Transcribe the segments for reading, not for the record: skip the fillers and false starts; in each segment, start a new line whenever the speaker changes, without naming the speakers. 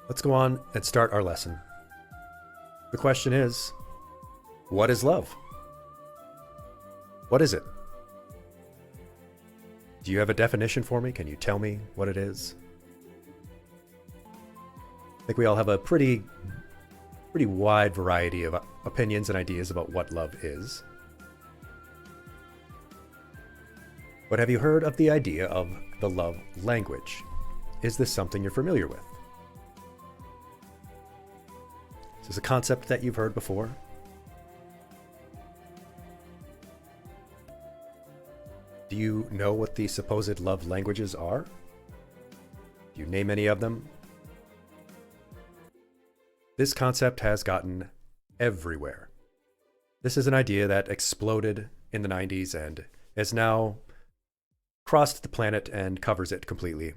Let's go on and start our lesson. The question is, what is love? What is it? Do you have a definition for me? Can you tell me what it is? I think we all have a pretty wide variety of opinions and ideas about what love is. But have you heard of the idea of the love language? Is this something you're familiar with? Is this a concept that you've heard before? Do you know what the supposed love languages are? Do you name any of them? This concept has gotten everywhere. This is an idea that exploded in the 90s and has now crossed the planet and covers it completely.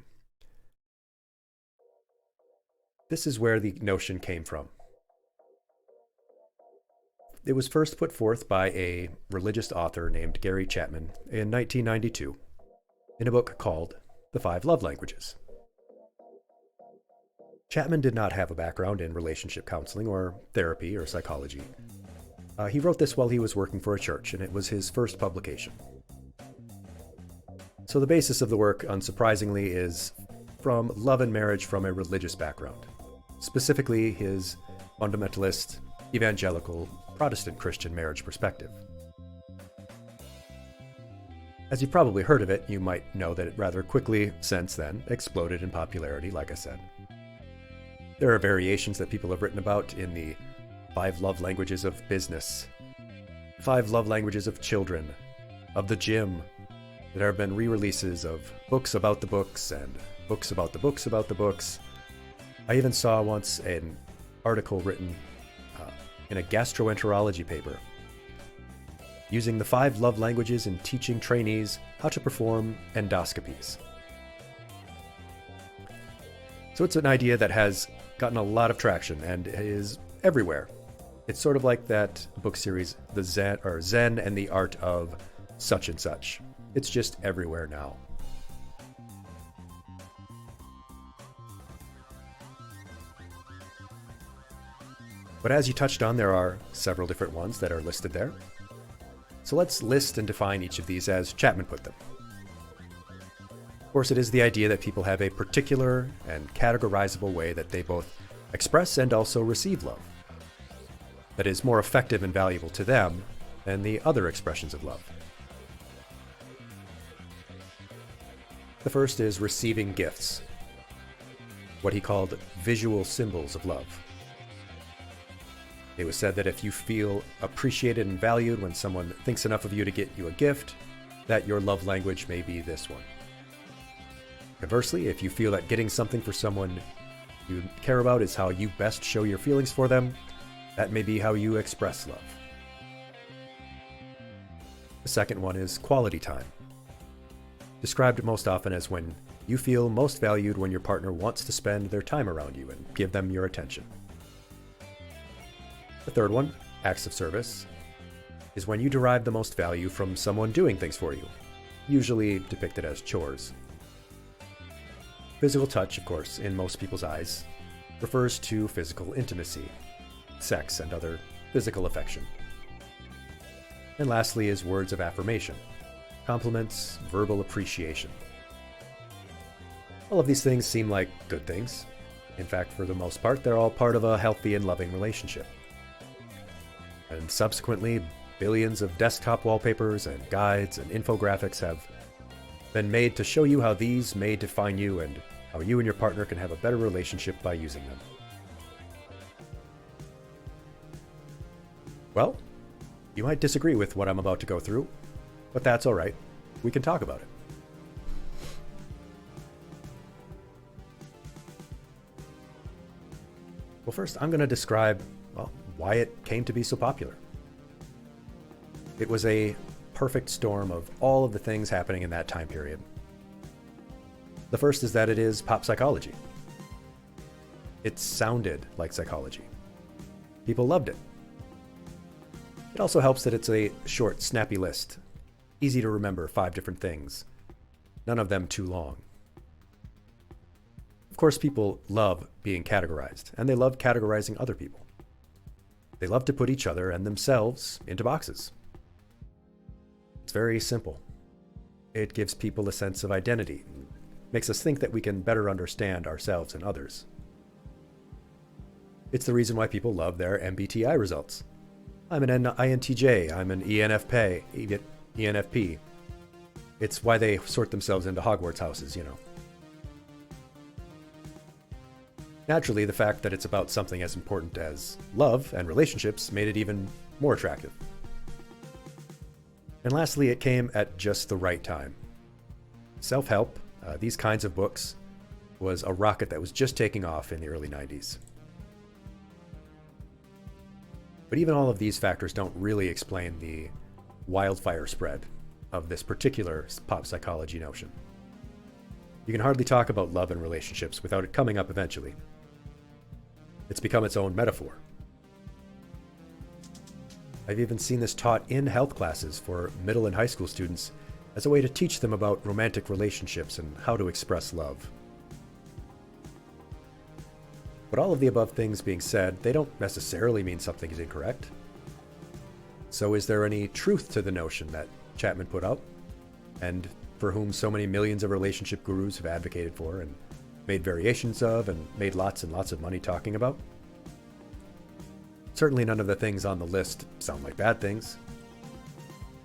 This is where the notion came from. It was first put forth by a religious author named Gary Chapman in 1992 in a book called The 5 Love Languages. Chapman did not have a background in relationship counseling or therapy or psychology. He wrote this while he was working for a church, and it was his first publication. So the basis of the work, unsurprisingly, is from love and marriage from a religious background, specifically his fundamentalist, evangelical, Protestant Christian marriage perspective. As you've probably heard of it, you might know that it rather quickly, since then, exploded in popularity, like I said. There are variations that people have written about in the 5 love languages of business, 5 love languages of children, of the gym. There have been re-releases of books about the books and books about the books about the books. I even saw once an article written in a gastroenterology paper using the 5 love languages in teaching trainees how to perform endoscopies. So it's an idea that has gotten a lot of traction and is everywhere. It's sort of like that book series, the Zen and the Art of Such and Such. It's just everywhere now. But as you touched on, there are several different ones that are listed there. So let's list and define each of these as Chapman put them. Of course, it is the idea that people have a particular and categorizable way that they both express and also receive love, that is more effective and valuable to them than the other expressions of love. The first is receiving gifts, what he called visual symbols of love. It was said that if you feel appreciated and valued when someone thinks enough of you to get you a gift, that your love language may be this one. Conversely, if you feel that getting something for someone you care about is how you best show your feelings for them, that may be how you express love. The second one is quality time, described most often as when you feel most valued when your partner wants to spend their time around you and give them your attention. The third one, acts of service, is when you derive the most value from someone doing things for you, usually depicted as chores. Physical touch, of course, in most people's eyes, refers to physical intimacy, sex, and other physical affection. And lastly is words of affirmation, compliments, verbal appreciation. All of these things seem like good things. In fact, for the most part, they're all part of a healthy and loving relationship. And subsequently, billions of desktop wallpapers and guides and infographics have been made to show you how these may define you and how you and your partner can have a better relationship by using them. Well, you might disagree with what I'm about to go through, but that's all right. We can talk about it. Well, first, I'm going to describe, why it came to be so popular. It was a perfect storm of all of the things happening in that time period. The first is that it is pop psychology. It sounded like psychology. People loved it. It also helps that it's a short, snappy list. Easy to remember 5 different things. None of them too long. Of course, people love being categorized, and they love categorizing other people. They love to put each other and themselves into boxes. It's very simple. It gives people a sense of identity, makes us think that we can better understand ourselves and others. It's the reason why people love their MBTI results. I'm an INTJ, I'm an ENFP. It's why they sort themselves into Hogwarts houses, you know. Naturally, the fact that it's about something as important as love and relationships made it even more attractive. And lastly, it came at just the right time. Self-help, these kinds of books, was a rocket that was just taking off in the early 90s. But even all of these factors don't really explain the wildfire spread of this particular pop psychology notion. You can hardly talk about love and relationships without it coming up eventually. It's become its own metaphor. I've even seen this taught in health classes for middle and high school students as a way to teach them about romantic relationships and how to express love. But all of the above things being said, they don't necessarily mean something is incorrect. So is there any truth to the notion that Chapman put out, and for whom so many millions of relationship gurus have advocated for and made variations of and made lots and lots of money talking about? Certainly none of the things on the list sound like bad things.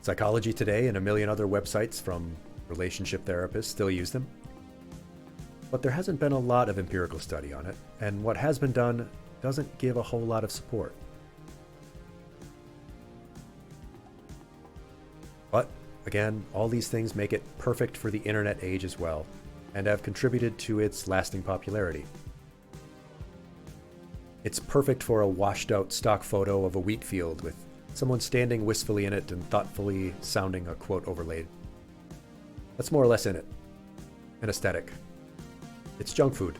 Psychology Today and a million other websites from relationship therapists still use them. But there hasn't been a lot of empirical study on it, and what has been done doesn't give a whole lot of support. But again, all these things make it perfect for the internet age as well, and have contributed to its lasting popularity. It's perfect for a washed-out stock photo of a wheat field with someone standing wistfully in it and thoughtfully sounding a quote overlaid. That's more or less in it. An aesthetic. It's junk food.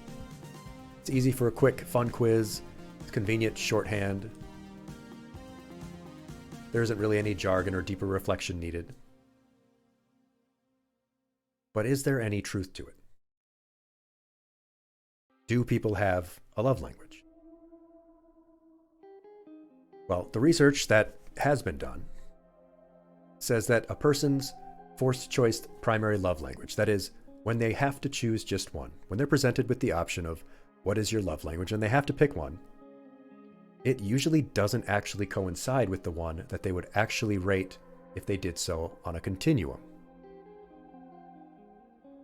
It's easy for a quick, fun quiz. It's convenient shorthand. There isn't really any jargon or deeper reflection needed. But is there any truth to it? Do people have a love language? Well, the research that has been done says that a person's forced choice primary love language, that is, when they have to choose just one, when they're presented with the option of what is your love language and they have to pick one, it usually doesn't actually coincide with the one that they would actually rate if they did so on a continuum.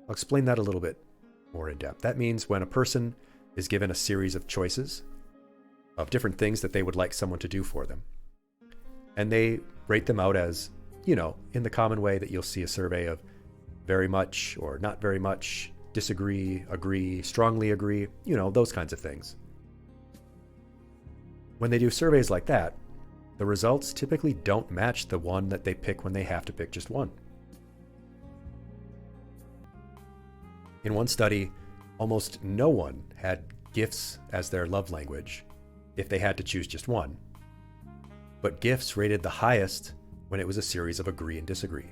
I'll explain that a little bit more in depth. That means when a person is given a series of choices of different things that they would like someone to do for them, and they rate them out as, you know, in the common way that you'll see a survey of very much or not very much, disagree, agree, strongly agree, you know, those kinds of things. When they do surveys like that, the results typically don't match the one that they pick when they have to pick just one. In one study, almost no one had gifts as their love language if they had to choose just one, but gifts rated the highest when it was a series of agree and disagree.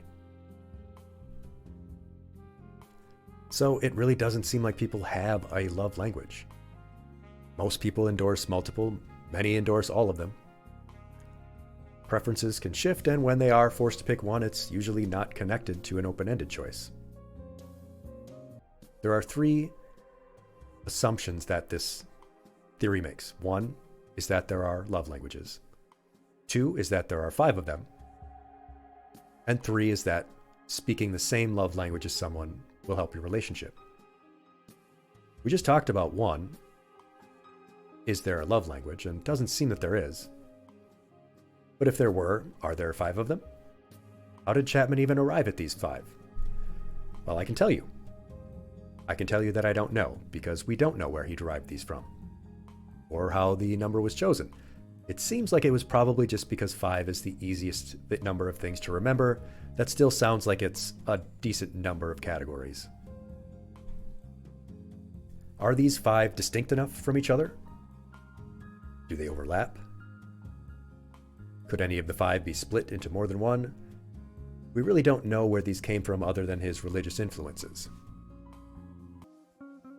So it really doesn't seem like people have a love language. Most people endorse multiple, many endorse all of them. Preferences can shift, and when they are forced to pick one, it's usually not connected to an open-ended choice. There are three assumptions that this theory makes. One is that there are love languages. Two is that there are 5 of them. And 3 is that speaking the same love language as someone will help your relationship. We just talked about one. Is there a love language? And it doesn't seem that there is. But if there were, are there 5 of them? How did Chapman even arrive at these 5? Well, I can tell you. I can tell you that I don't know, because we don't know where he derived these from, or how the number was chosen. It seems like it was probably just because 5 is the easiest number of things to remember. That still sounds like it's a decent number of categories. Are these 5 distinct enough from each other? Do they overlap? Could any of the 5 be split into more than one? We really don't know where these came from other than his religious influences.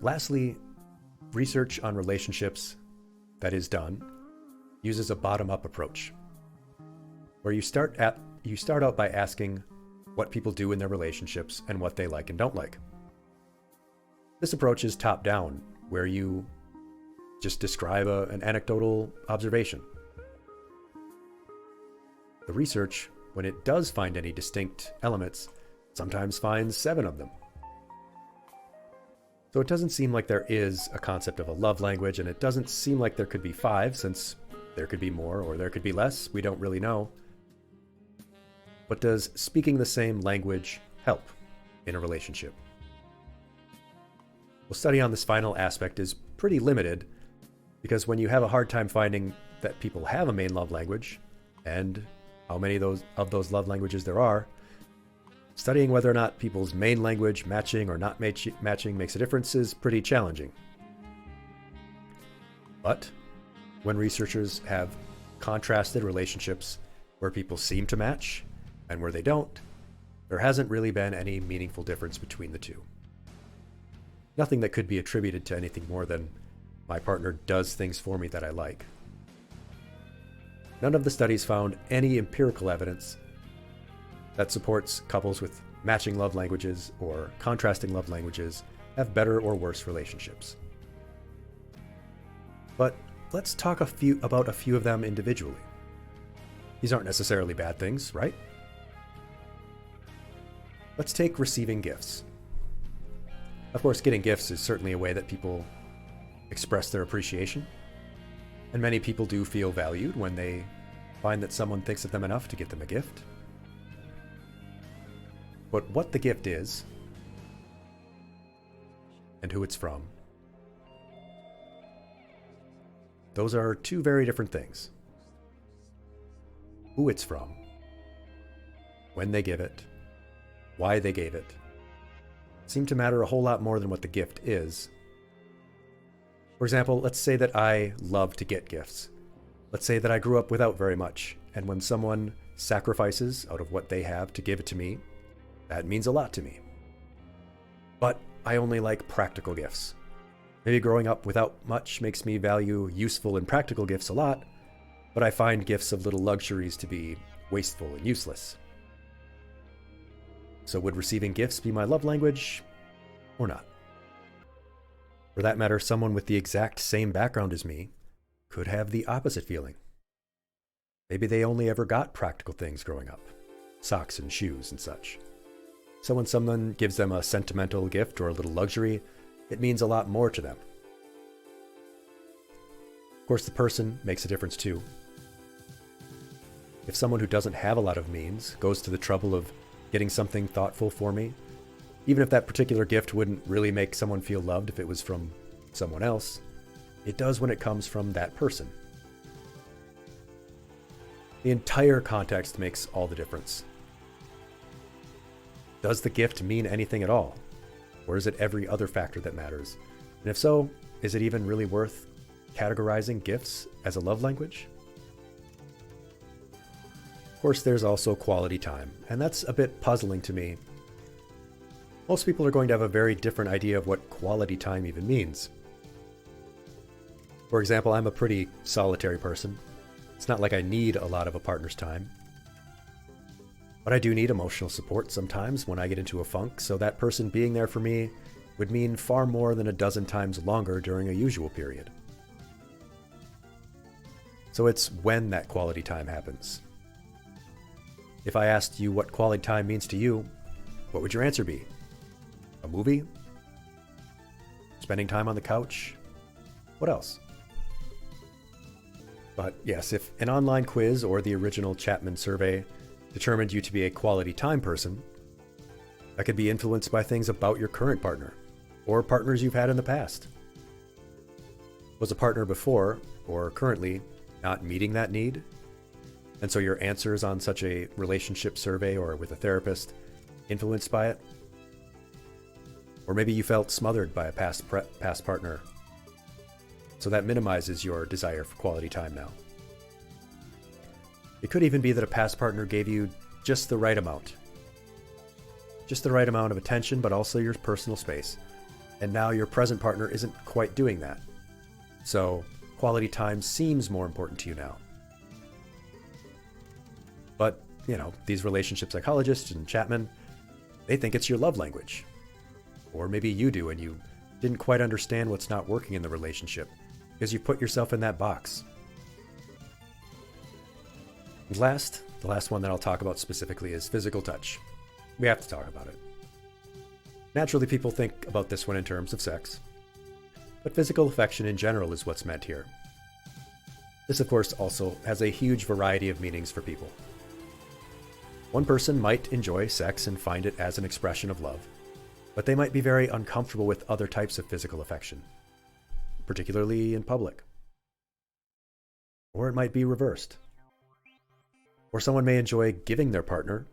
Lastly, Research on relationships that is done uses a bottom-up approach, where you start out by asking what people do in their relationships and what they like and don't like. This approach is top-down, where you just describe an anecdotal observation. The research, when it does find any distinct elements, sometimes finds 7 of them. So it doesn't seem like there is a concept of a love language, and it doesn't seem like there could be 5, since there could be more or there could be less. We don't really know. But does speaking the same language help in a relationship? Well, study on this final aspect is pretty limited, because when you have a hard time finding that people have a main love language, and how many of those love languages there are, studying whether or not people's main language matching or not matching makes a difference is pretty challenging. But when researchers have contrasted relationships where people seem to match and where they don't, there hasn't really been any meaningful difference between the two. Nothing that could be attributed to anything more than my partner does things for me that I like. None of the studies found any empirical evidence that supports couples with matching love languages or contrasting love languages have better or worse relationships. But let's talk about a few of them individually. These aren't necessarily bad things, right? Let's take receiving gifts. Of course, getting gifts is certainly a way that people express their appreciation, and many people do feel valued when they find that someone thinks of them enough to get them a gift. But what the gift is, and who it's from, those are 2 very different things. Who it's from, when they give it, why they gave it, seem to matter a whole lot more than what the gift is. For example, let's say that I love to get gifts. Let's say that I grew up without very much, and when someone sacrifices out of what they have to give it to me, that means a lot to me. But I only like practical gifts. Maybe growing up without much makes me value useful and practical gifts a lot, but I find gifts of little luxuries to be wasteful and useless. So would receiving gifts be my love language, or not? For that matter, someone with the exact same background as me could have the opposite feeling. Maybe they only ever got practical things growing up, socks and shoes and such. So when someone gives them a sentimental gift or a little luxury, it means a lot more to them. Of course, the person makes a difference too. If someone who doesn't have a lot of means goes to the trouble of getting something thoughtful for me, even if that particular gift wouldn't really make someone feel loved if it was from someone else, it does when it comes from that person. The entire context makes all the difference. Does the gift mean anything at all? Or is it every other factor that matters? And if so, is it even really worth categorizing gifts as a love language? Of course, there's also quality time, and that's a bit puzzling to me. Most people are going to have a very different idea of what quality time even means. For example, I'm a pretty solitary person. It's not like I need a lot of a partner's time. But I do need emotional support sometimes when I get into a funk, so that person being there for me would mean far more than a dozen times longer during a usual period. So it's when that quality time happens. If I asked you what quality time means to you, what would your answer be? A movie? Spending time on the couch? What else? But yes, if an online quiz or the original Chapman survey determined you to be a quality time person, that could be influenced by things about your current partner or partners you've had in the past. Was a partner before or currently not meeting that need? And so your answers on such a relationship survey or with a therapist influenced by it? Or maybe you felt smothered by a past partner, so that minimizes your desire for quality time now. It could even be that a past partner gave you just the right amount of attention, but also your personal space. and now your present partner isn't quite doing that. So quality time seems more important to you now. But, these relationship psychologists and Chapman, they think it's your love language. Or maybe you do and you didn't quite understand what's not working in the relationship because you put yourself in that box. And the last one that I'll talk about specifically is physical touch. We have to talk about it. Naturally, people think about this one in terms of sex, but physical affection in general is what's meant here. This, of course, also has a huge variety of meanings for people. One person might enjoy sex and find it as an expression of love, but they might be very uncomfortable with other types of physical affection, particularly in public. Or it might be reversed. Or someone may enjoy giving their partner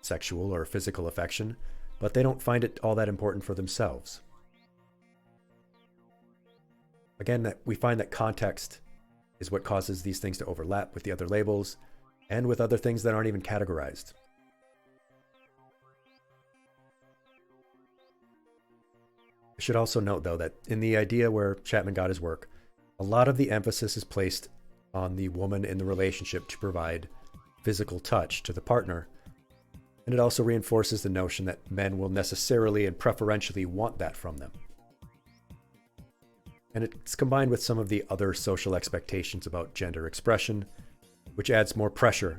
sexual or physical affection, but they don't find it all that important for themselves. Again, we find that context is what causes these things to overlap with the other labels and with other things that aren't even categorized. I should also note, though, that in the idea where Chapman got his work, a lot of the emphasis is placed on the woman in the relationship to provide physical touch to the partner, and it also reinforces the notion that men will necessarily and preferentially want that from them. And it's combined with some of the other social expectations about gender expression, which adds more pressure.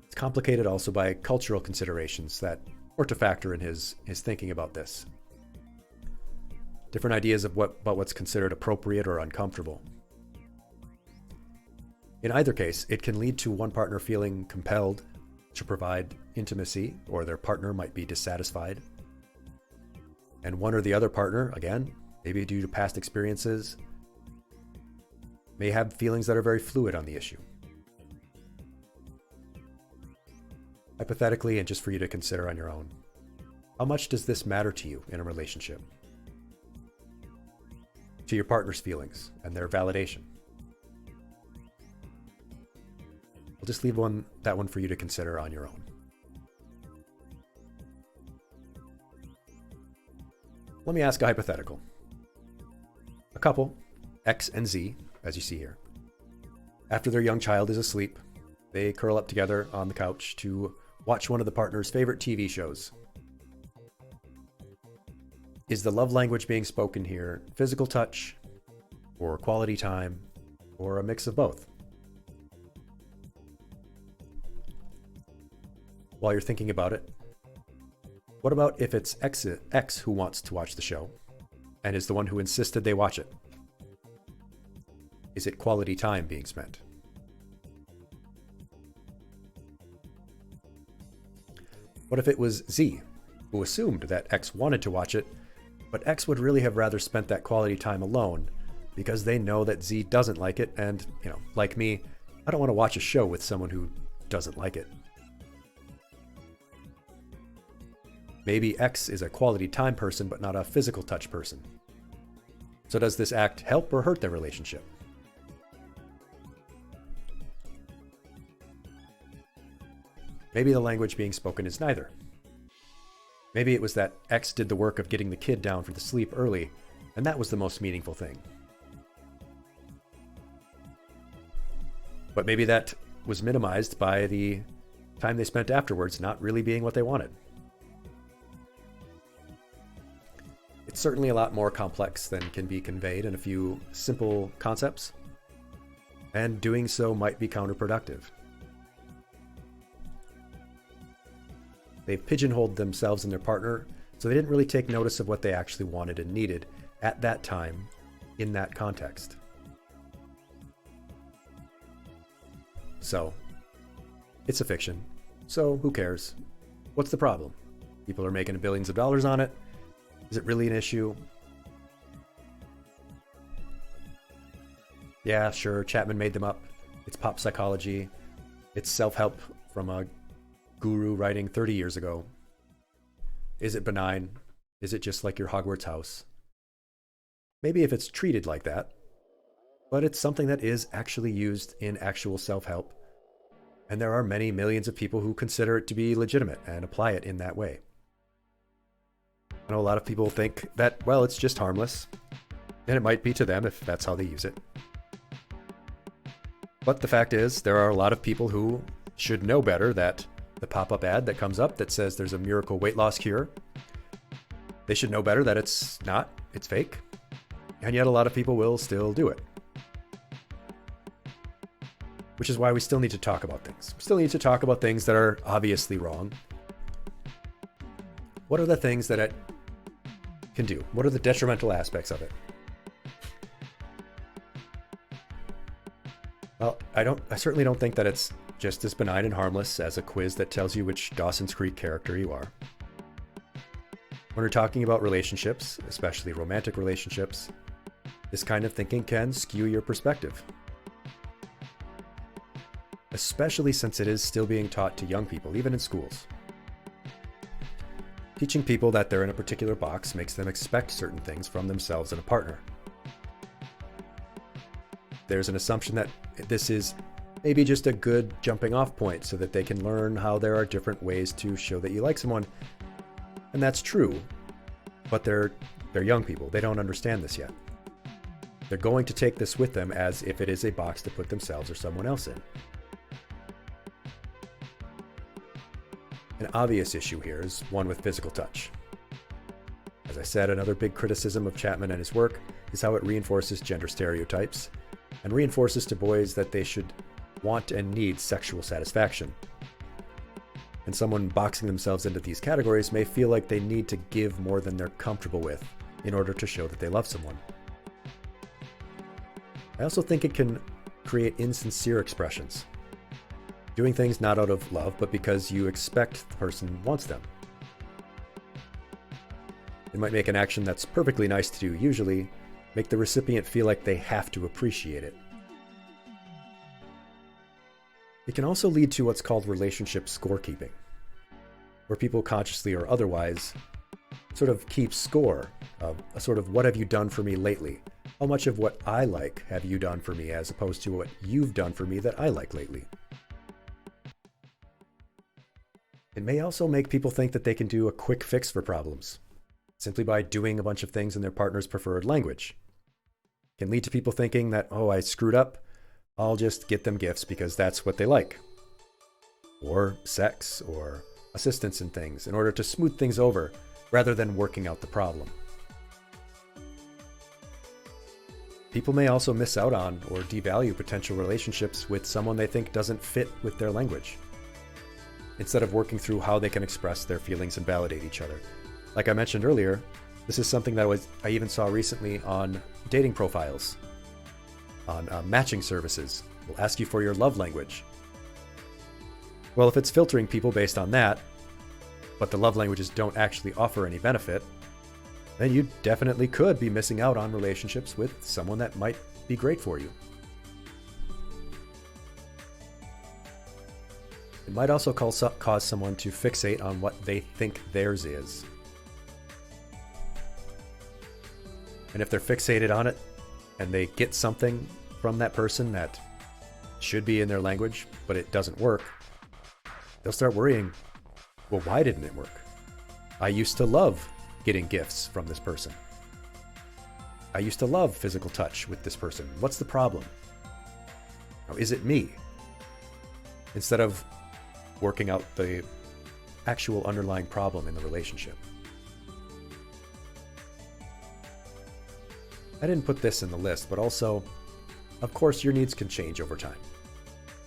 It's complicated also by cultural considerations that were to factor in his thinking about this. Different ideas of about what's considered appropriate or uncomfortable. In either case, it can lead to one partner feeling compelled to provide intimacy, or their partner might be dissatisfied. And one or the other partner, again, maybe due to past experiences, may have feelings that are very fluid on the issue. Hypothetically, and just for you to consider on your own, how much does this matter to you in a relationship? To your partner's feelings and their validation? I'll just leave that one for you to consider on your own. Let me ask a hypothetical. A couple, X and Z, as you see here, after their young child is asleep, they curl up together on the couch to watch one of the partner's favorite TV shows. Is the love language being spoken here physical touch, or quality time, or a mix of both? While you're thinking about it, what about if it's X who wants to watch the show and is the one who insisted they watch it? Is it quality time being spent? What if it was Z who assumed that X wanted to watch it, but X would really have rather spent that quality time alone because they know that Z doesn't like it, and, like me, I don't want to watch a show with someone who doesn't like it. Maybe X is a quality time person, but not a physical touch person. So does this act help or hurt their relationship? Maybe the language being spoken is neither. Maybe it was that X did the work of getting the kid down for the sleep early, and that was the most meaningful thing. But maybe that was minimized by the time they spent afterwards not really being what they wanted. It's certainly a lot more complex than can be conveyed in a few simple concepts, and doing so might be counterproductive. They've pigeonholed themselves and their partner, so they didn't really take notice of what they actually wanted and needed at that time in that context. So, it's a fiction, so who cares? What's the problem? People are making billions of dollars on it. Is it really an issue? Yeah, sure, Chapman made them up. It's pop psychology. It's self-help from a guru writing 30 years ago. Is it benign? Is it just like your Hogwarts house? Maybe if it's treated like that, but it's something that is actually used in actual self-help, and there are many millions of people who consider it to be legitimate and apply it in that way. I know a lot of people think that, well, it's just harmless, and it might be to them if that's how they use it. But the fact is, there are a lot of people who should know better that the pop-up ad that comes up that says there's a miracle weight loss cure, they should know better that it's not, it's fake, and yet a lot of people will still do it. Which is why we still need to talk about things. We still need to talk about things that are obviously wrong. What are the things that it can do? What are the detrimental aspects of it? Well, I certainly don't think that it's just as benign and harmless as a quiz that tells you which Dawson's Creek character you are. When we're talking about relationships, especially romantic relationships, this kind of thinking can skew your perspective. Especially since it is still being taught to young people, even in schools. Teaching people that they're in a particular box makes them expect certain things from themselves and a partner. There's an assumption that this is maybe just a good jumping off point so that they can learn how there are different ways to show that you like someone. And that's true, but they're young people. They don't understand this yet. They're going to take this with them as if it is a box to put themselves or someone else in. An obvious issue here is one with physical touch. As I said, another big criticism of Chapman and his work is how it reinforces gender stereotypes and reinforces to boys that they should want and need sexual satisfaction. And someone boxing themselves into these categories may feel like they need to give more than they're comfortable with in order to show that they love someone. I also think it can create insincere expressions. Doing things not out of love, but because you expect the person wants them. It might make an action that's perfectly nice to do usually, make the recipient feel like they have to appreciate it. It can also lead to what's called relationship scorekeeping, where people consciously or otherwise sort of keep score of a sort of what have you done for me lately? How much of what I like have you done for me as opposed to what you've done for me that I like lately? It may also make people think that they can do a quick fix for problems, simply by doing a bunch of things in their partner's preferred language. It can lead to people thinking that, oh, I screwed up, I'll just get them gifts because that's what they like. Or sex, or assistance in things, in order to smooth things over, rather than working out the problem. People may also miss out on or devalue potential relationships with someone they think doesn't fit with their language, instead of working through how they can express their feelings and validate each other. Like I mentioned earlier, this is something that I even saw recently on dating profiles, on matching services. Will ask you for your love language. Well, if it's filtering people based on that, but the love languages don't actually offer any benefit, then you definitely could be missing out on relationships with someone that might be great for you. It might also cause someone to fixate on what they think theirs is. And if they're fixated on it and they get something from that person that should be in their language, but it doesn't work, they'll start worrying, well, why didn't it work? I used to love getting gifts from this person. I used to love physical touch with this person. What's the problem? Now, is it me? Instead of working out the actual underlying problem in the relationship. I didn't put this in the list, but also, of course, your needs can change over time.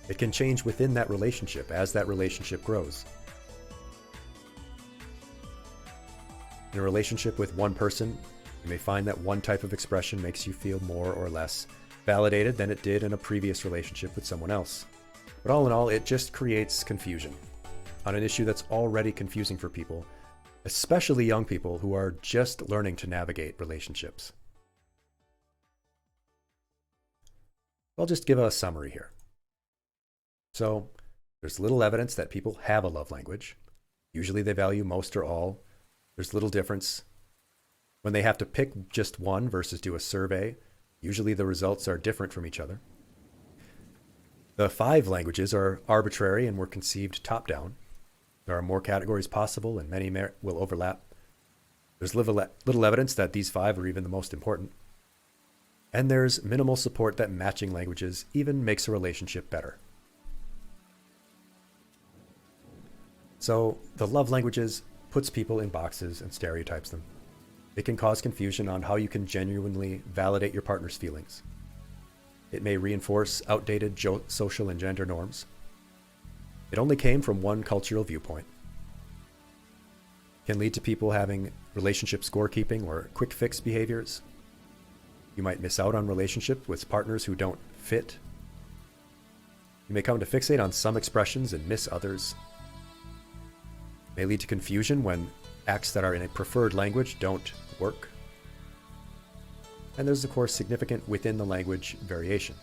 It can change within that relationship as that relationship grows. In a relationship with one person, you may find that one type of expression makes you feel more or less validated than it did in a previous relationship with someone else. But all in all, it just creates confusion on an issue that's already confusing for people, especially young people who are just learning to navigate relationships. I'll just give a summary here. So, there's little evidence that people have a love language. Usually they value most or all. There's little difference. When they have to pick just one versus do a survey, usually the results are different from each other. The 5 languages are arbitrary and were conceived top-down. There are more categories possible and many will overlap. There's little evidence that these 5 are even the most important. And there's minimal support that matching languages even makes a relationship better. So the love languages puts people in boxes and stereotypes them. It can cause confusion on how you can genuinely validate your partner's feelings. It may reinforce outdated social and gender norms. It only came from one cultural viewpoint. Can lead to people having relationship scorekeeping or quick fix behaviors. You might miss out on relationships with partners who don't fit. You may come to fixate on some expressions and miss others. May lead to confusion when acts that are in a preferred language don't work. And there's, of course, significant within the language variation.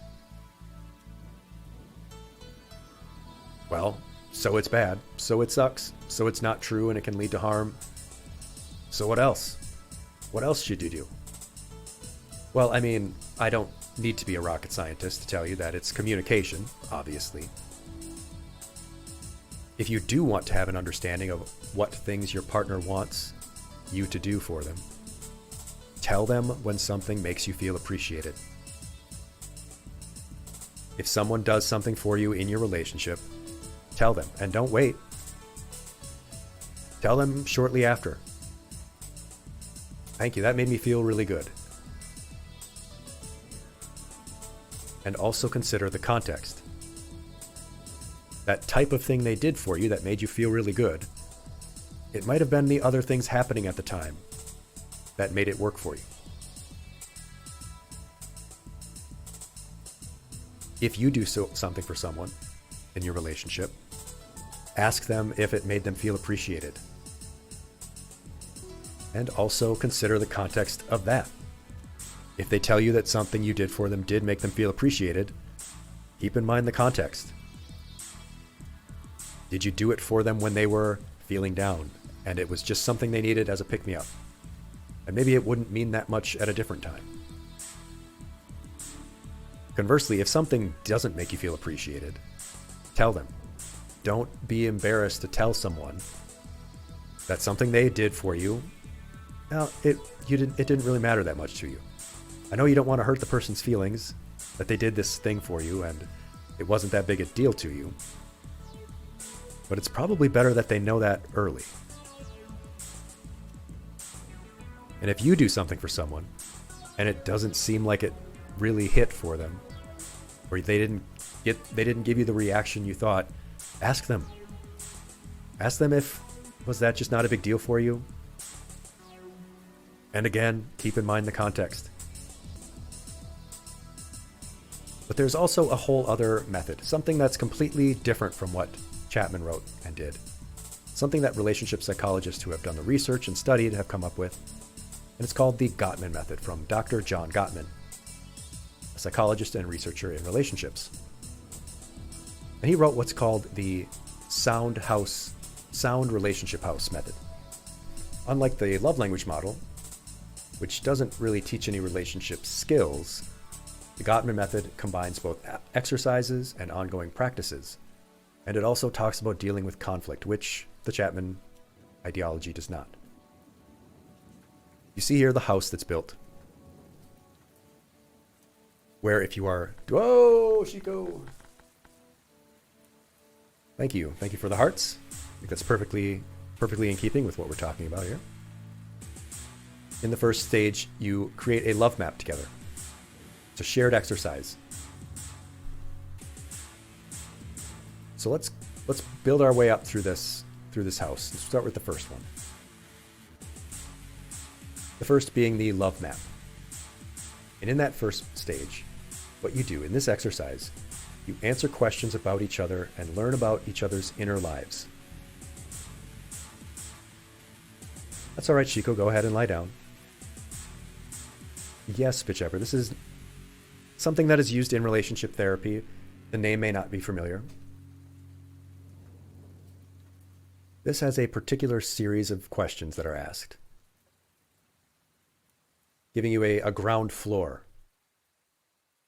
Well, so it's bad, so it sucks, so it's not true and it can lead to harm. So what else? What else should you do? Well, I mean, I don't need to be a rocket scientist to tell you that it's communication, obviously. If you do want to have an understanding of what things your partner wants you to do for them, tell them when something makes you feel appreciated. If someone does something for you in your relationship, tell them, and don't wait. Tell them shortly after. Thank you, that made me feel really good. And also consider the context. That type of thing they did for you that made you feel really good, it might have been the other things happening at the time that made it work for you. If you do something for someone in your relationship, ask them if it made them feel appreciated. And also consider the context of that. If they tell you that something you did for them did make them feel appreciated, keep in mind the context. Did you do it for them when they were feeling down and it was just something they needed as a pick-me-up? And maybe it wouldn't mean that much at a different time. Conversely, if something doesn't make you feel appreciated, tell them. Don't be embarrassed to tell someone that something they did for you, well, it didn't really matter that much to you. I know you don't want to hurt the person's feelings, that they did this thing for you and it wasn't that big a deal to you. But it's probably better that they know that early. And if you do something for someone and it doesn't seem like it really hit for them, or they didn't give you the reaction you thought, ask them. Ask them if, was that just not a big deal for you? And again, keep in mind the context. But there's also a whole other method, something that's completely different from what Chapman wrote and did. Something that relationship psychologists who have done the research and studied have come up with. And it's called the Gottman method from Dr. John Gottman, a psychologist and researcher in relationships. And he wrote what's called the sound relationship house method. Unlike the love language model, which doesn't really teach any relationship skills, the Gottman method combines both exercises and ongoing practices. And it also talks about dealing with conflict, which the Chapman ideology does not. You see here the house that's built, where if you are, whoa, Chico. Thank you for the hearts. I think that's perfectly in keeping with what we're talking about here. In the first stage, you create a love map together. It's a shared exercise. So let's build our way up through this house. Let's start with the first one. The first being the love map. And in that first stage, what you do in this exercise, you answer questions about each other and learn about each other's inner lives. That's all right, Chico. Go ahead and lie down. Yes, Vtuber. This is something that is used in relationship therapy. The name may not be familiar. This has a particular series of questions that are asked, giving you a ground floor.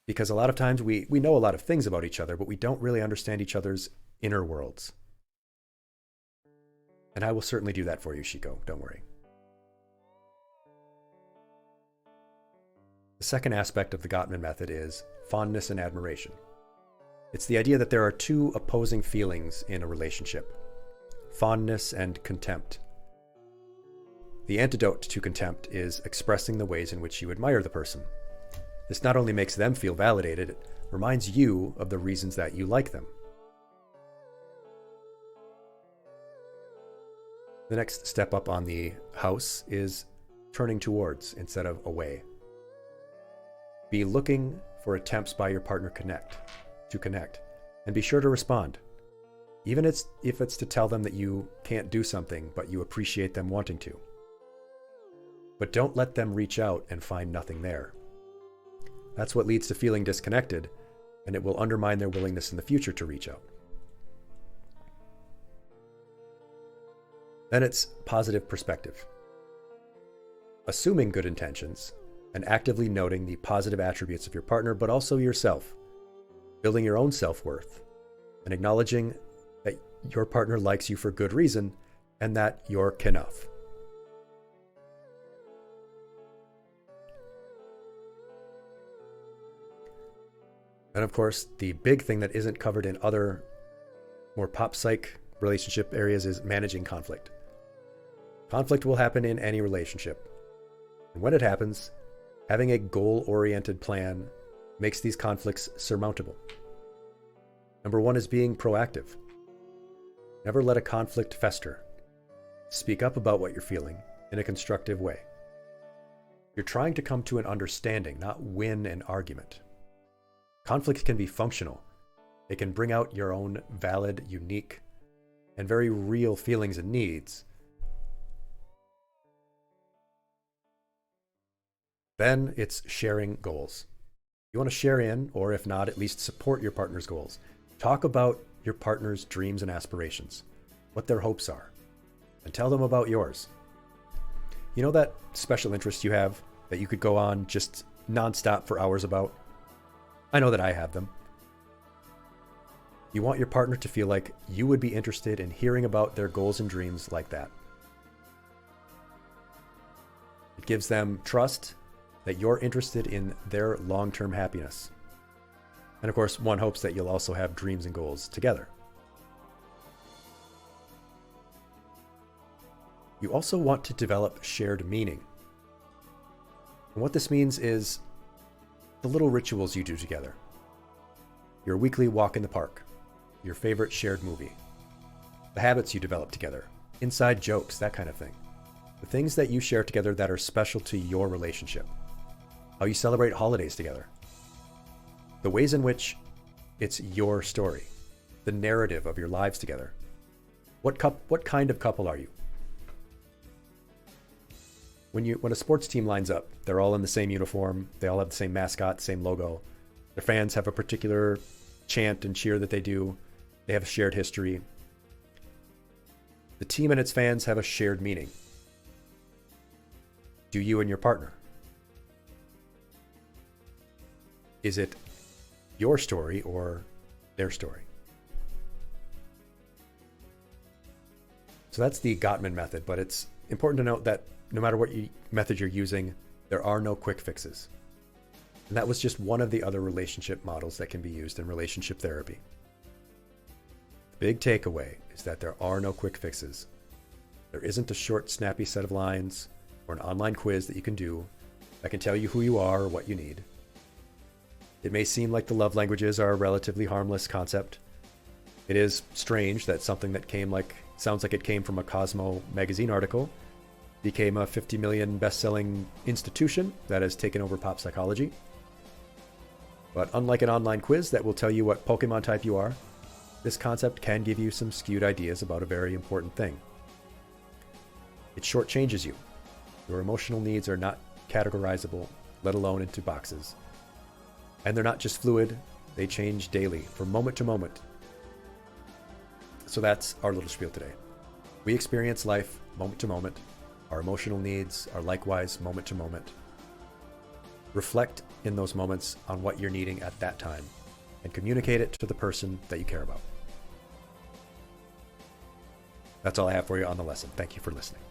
Because a lot of times we know a lot of things about each other, but we don't really understand each other's inner worlds. And I will certainly do that for you, Chico. Don't worry. The second aspect of the Gottman method is fondness and admiration. It's the idea that there are two opposing feelings in a relationship: fondness and contempt. The antidote to contempt is expressing the ways in which you admire the person. This not only makes them feel validated, it reminds you of the reasons that you like them. The next step up on the house is turning towards instead of away. Be looking for attempts by your partner to connect, and be sure to respond. Even if it's to tell them that you can't do something, but you appreciate them wanting to. But don't let them reach out and find nothing there. That's what leads to feeling disconnected, and it will undermine their willingness in the future to reach out. Then it's positive perspective. Assuming good intentions and actively noting the positive attributes of your partner, but also yourself. Building your own self-worth and acknowledging that your partner likes you for good reason and that you're enough. And of course, the big thing that isn't covered in other more pop psych relationship areas is managing conflict. Conflict will happen in any relationship. And when it happens, having a goal-oriented plan makes these conflicts surmountable. Number one is being proactive. Never let a conflict fester. Speak up about what you're feeling in a constructive way. You're trying to come to an understanding, not win an argument. Conflict can be functional. It can bring out your own valid, unique, and very real feelings and needs. Then it's sharing goals. You want to share in, or if not, at least support your partner's goals. Talk about your partner's dreams and aspirations, what their hopes are, and tell them about yours. You know that special interest you have that you could go on just nonstop for hours about? I know that I have them. You want your partner to feel like you would be interested in hearing about their goals and dreams like that. It gives them trust that you're interested in their long-term happiness. And of course, one hopes that you'll also have dreams and goals together. You also want to develop shared meaning. And what this means is the little rituals you do together. Your weekly walk in the park, your favorite shared movie, the habits you develop together, inside jokes, that kind of thing. The things that you share together that are special to your relationship. How you celebrate holidays together. The ways in which it's your story, the narrative of your lives together. What kind of couple are you? When a sports team lines up, they're all in the same uniform, they all have the same mascot, same logo. Their fans have a particular chant and cheer that they do. They have a shared history. The team and its fans have a shared meaning. Do you and your partner? Is it your story or their story? So that's the Gottman method, but it's important to note that no matter what method you're using, there are no quick fixes. And that was just one of the other relationship models that can be used in relationship therapy. The big takeaway is that there are no quick fixes. There isn't a short, snappy set of lines or an online quiz that you can do that can tell you who you are or what you need. It may seem like the love languages are a relatively harmless concept. It is strange that something that sounds like it came from a Cosmo magazine article became a 50 million best-selling institution that has taken over pop psychology. But unlike an online quiz that will tell you what Pokemon type you are, this concept can give you some skewed ideas about a very important thing. It shortchanges you. Your emotional needs are not categorizable, let alone into boxes. And they're not just fluid, they change daily, from moment to moment. So that's our little spiel today. We experience life moment to moment. Our emotional needs are likewise moment to moment. Reflect in those moments on what you're needing at that time and communicate it to the person that you care about. That's all I have for you on the lesson. Thank you for listening.